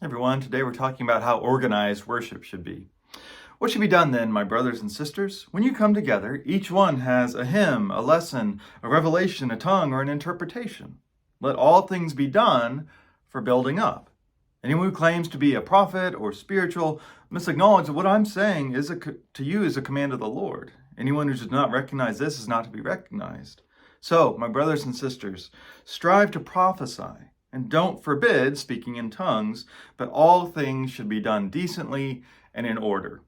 Everyone, today we're talking about how organized worship should be. What should be done then, my brothers and sisters? When you come together, each one has a hymn, a lesson, a revelation, a tongue, or an interpretation. Let all things be done for building up. Anyone who claims to be a prophet or spiritual must acknowledge that what I'm saying to you is a command of the Lord. Anyone who does not recognize this is not to be recognized. So, my brothers and sisters, strive to prophesy. And don't forbid speaking in tongues, but all things should be done decently and in order.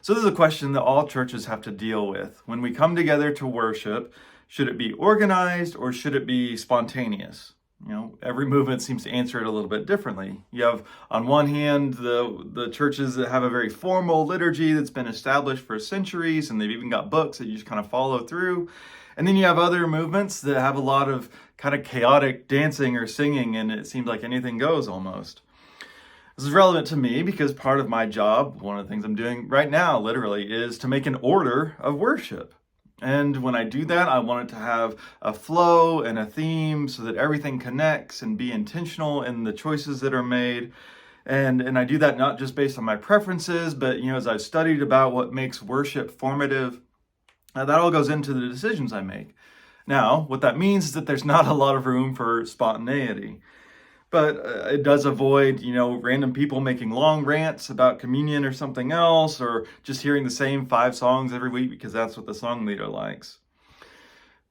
So this is a question that all churches have to deal with. When we come together to worship, should it be organized or should it be spontaneous? Every movement seems to answer it a little bit differently. You have, on one hand, the churches that have a very formal liturgy that's been established for centuries, and they've even got books that you just kind of follow through. And then you have other movements that have a lot of kind of chaotic dancing or singing, and it seems like anything goes almost. This is relevant to me because part of my job, one of the things I'm doing right now, literally, is to make an order of worship. And when I do that, I want it to have a flow and a theme so that everything connects and be intentional in the choices that are made. And I do that not just based on my preferences, but as I've studied about what makes worship formative, that all goes into the decisions I make. Now, what that means is that there's not a lot of room for spontaneity. But it does avoid, random people making long rants about communion or something else, or just hearing the same 5 songs every week because that's what the song leader likes.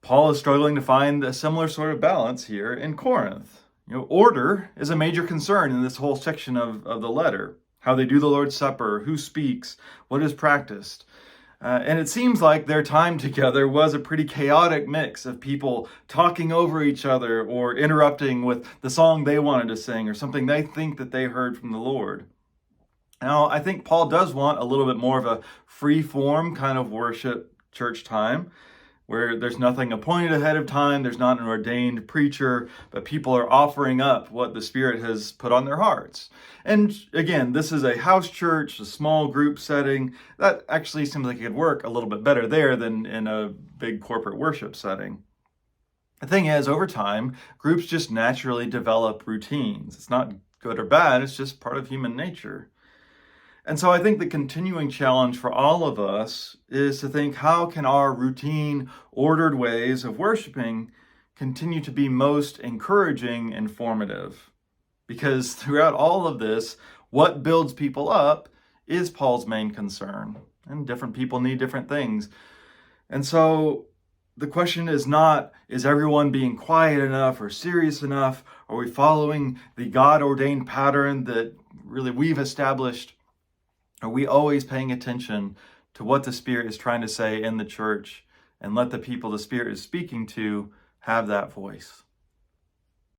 Paul is struggling to find a similar sort of balance here in Corinth. Order is a major concern in this whole section of the letter. How they do the Lord's Supper, who speaks, what is practiced. And it seems like their time together was a pretty chaotic mix of people talking over each other or interrupting with the song they wanted to sing or something they think that they heard from the Lord. Now, I think Paul does want a little bit more of a free-form kind of worship church time, where there's nothing appointed ahead of time, there's not an ordained preacher, but people are offering up what the Spirit has put on their hearts. And again, this is a house church, a small group setting. That actually seems like it could work a little bit better there than in a big corporate worship setting. The thing is, over time, groups just naturally develop routines. It's not good or bad, it's just part of human nature. And so I think the continuing challenge for all of us is to think, how can our routine, ordered ways of worshiping continue to be most encouraging and formative? Because throughout all of this, what builds people up is Paul's main concern. And different people need different things. And so the question is not, is everyone being quiet enough or serious enough? Are we following the God-ordained pattern that really we've established? Are we always paying attention to what the Spirit is trying to say in the church and let the people the Spirit is speaking to have that voice?